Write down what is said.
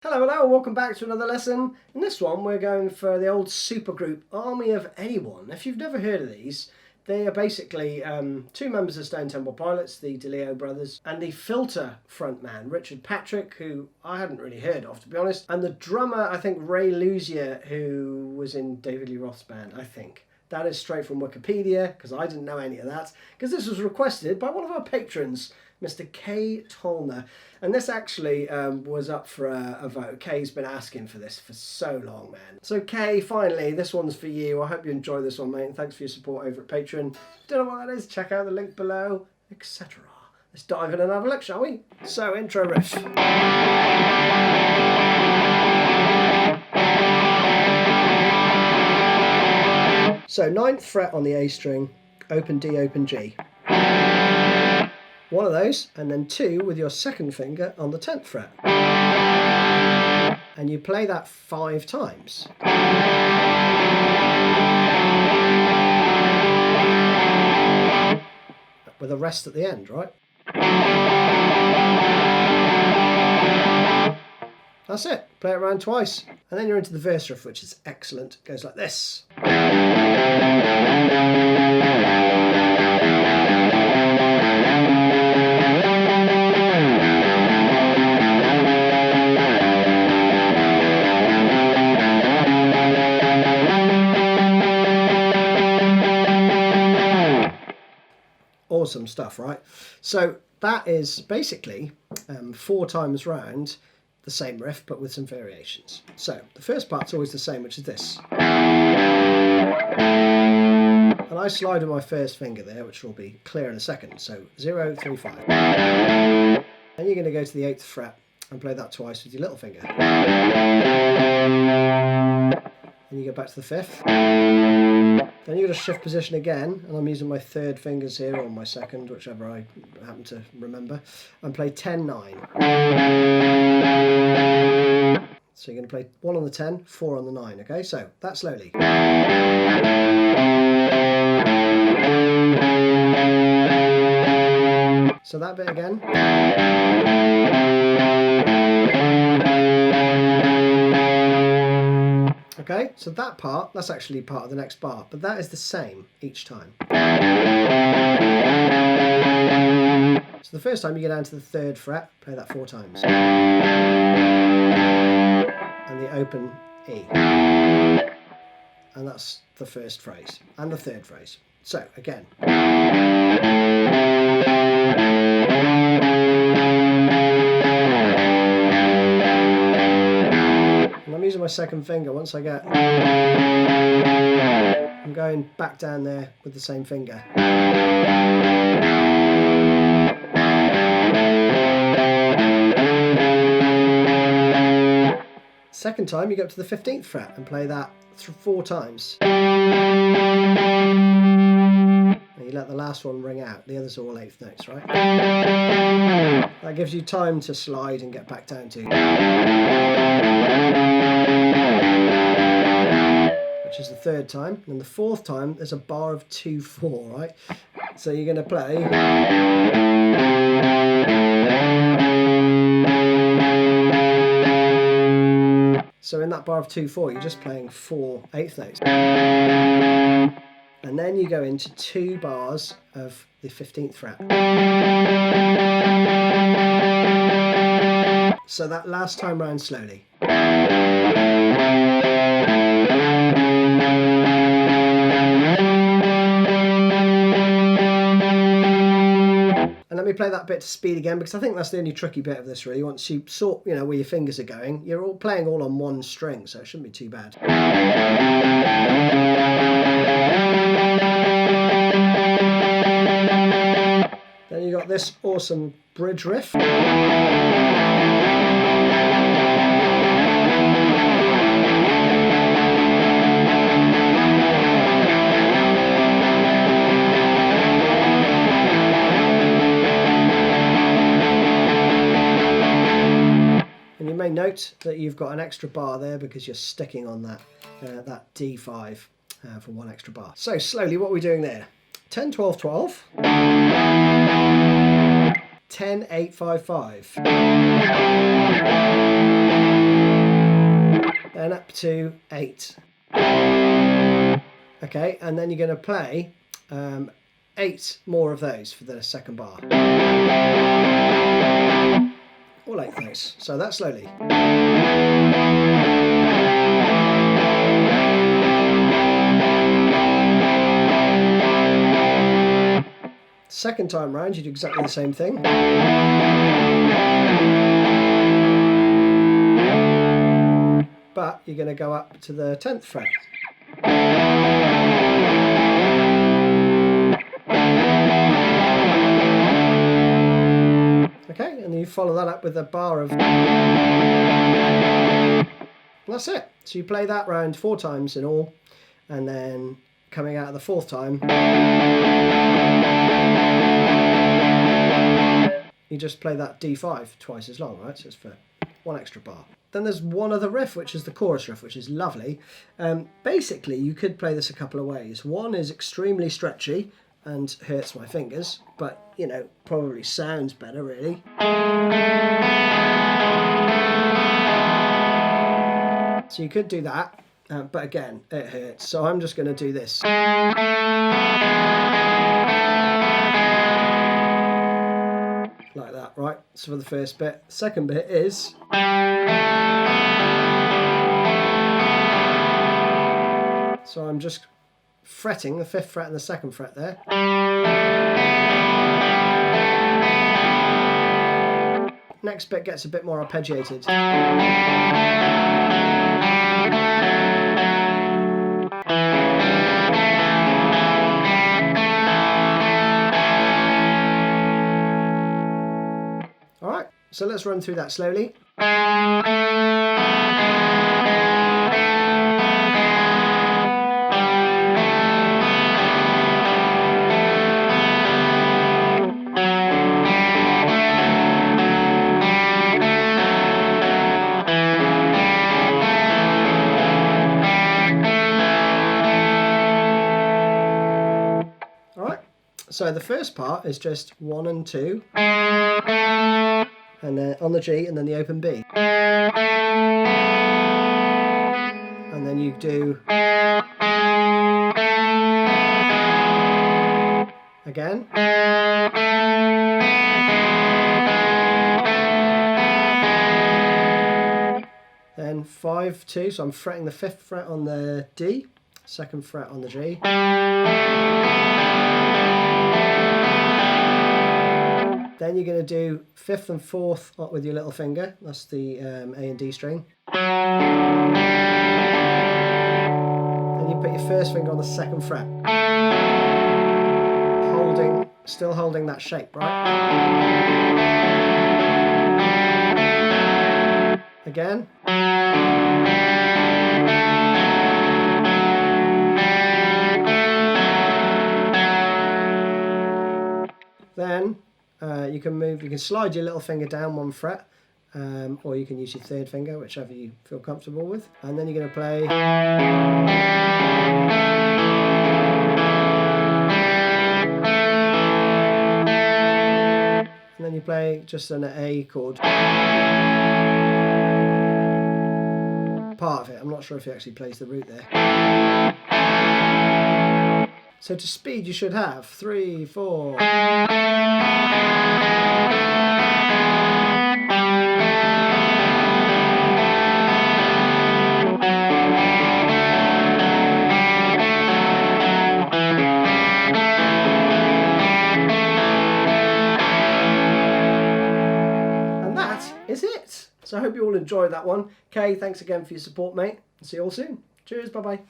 Hello, welcome back to another lesson. In this one we're going for the old supergroup Army of Anyone. If you've never heard of these, they are basically two members of Stone Temple Pilots, the DeLeo brothers, and the filter frontman, Richard Patrick, who I hadn't really heard of, to be honest, and the drummer, I think, Ray Luzier, who was in David Lee Roth's band, I think. That is straight from Wikipedia, because I didn't know any of that, because this was requested by one of our patrons, Mr. K. Tolner. And this actually was up for a vote. Kay's been asking for this for so long, man. So Kay, finally, this one's for you. I hope you enjoy this one, mate, and thanks for your support over at Patreon. Don't know what that is, check out the link below, etc. Let's dive in and have a look, shall we? So, intro riff. So, 9th fret on the A string, open D, open G. One of those, and then 2 with your second finger on the 10th fret. And you play that 5 times. With a rest at the end, right? That's it. Play it around twice. And then you're into the verse riff, which is excellent. It goes like this. Awesome stuff, right? So that is basically 4 times round the same riff, but with some variations. So the first part's always the same, which is this. And I slide with my first finger there, which will be clear in a second. So 0, 3, 5. Then you're going to go to the 8th fret and play that twice with your little finger. Then you go back to the 5th. Then you've got to shift position again, and I'm using my 3rd fingers here, or my 2nd, whichever I happen to remember, and play 10, 9. So you're going to play 1 on the 10, 4 on the 9, okay? So, that slowly. So that bit again. Okay, so that part, that's actually part of the next bar, but that is the same each time. So the first time you go down to the 3rd fret, play that 4 times. And the open E. And that's the first phrase, and the 3rd phrase. So, again. I'm using my 2nd finger. Once I get, I'm going back down there with the same finger. Second time you go up to the 15th fret and play that 4 times. And you let the last one ring out. The others are all 8th notes, right? That gives you time to slide and get back down to, which is the 3rd time. And the 4th time there's a bar of 2, 4, right? So you're going to play. So in that bar of 2, 4 you're just playing 4 8th notes. And then you go into 2 bars of the 15th fret. So that last time round slowly. And let me play that bit to speed again, because I think that's the only tricky bit of this really. Once you sort, where your fingers are going, you're all playing all on one string, so it shouldn't be too bad. Then you got this awesome bridge riff. And you may note that you've got an extra bar there because you're sticking on that D5 for 1 extra bar. So slowly, what are we doing there? 10, 12, 12. 10, 8, 5, 5. to 8. Okay, and then you're going to play 8 more of those for the second bar. All 8 notes. So that slowly. Second time round, you do exactly the same thing. But you're going to go up to the 10th fret. Okay, and you follow that up with a bar of... That's it. So you play that round 4 times in all, and then coming out of the 4th time, you just play that D5 twice as long, right? So it's for 1 extra bar. Then there's one other riff, which is the chorus riff, which is lovely. Basically, you could play this a couple of ways. One is extremely stretchy and hurts my fingers, but, you know, probably sounds better, really. So you could do that, but again, it hurts. So I'm just going to do this. Like that, right? So for the first bit. Second bit is... So I'm just fretting the 5th fret and the 2nd fret there. Next bit gets a bit more arpeggiated. Alright, so let's run through that slowly. So the first part is just 1 and 2, and then on the G, and then the open B. And then you do again. Then 5, 2, so I'm fretting the 5th fret on the D, 2nd fret on the G. Then you're going to do 5th and 4th with your little finger. That's the A and D string. Then you put your 1st finger on the 2nd fret. Still holding that shape, right? Again. Then you can slide your little finger down 1 fret, or you can use your 3rd finger, whichever you feel comfortable with. And then you're going to play. And then you play just an A chord. Part of it. I'm not sure if he actually plays the root there. So to speed, you should have 3, 4. And that is it. So I hope you all enjoyed that one. Kay, thanks again for your support, mate. See you all soon. Cheers, bye-bye.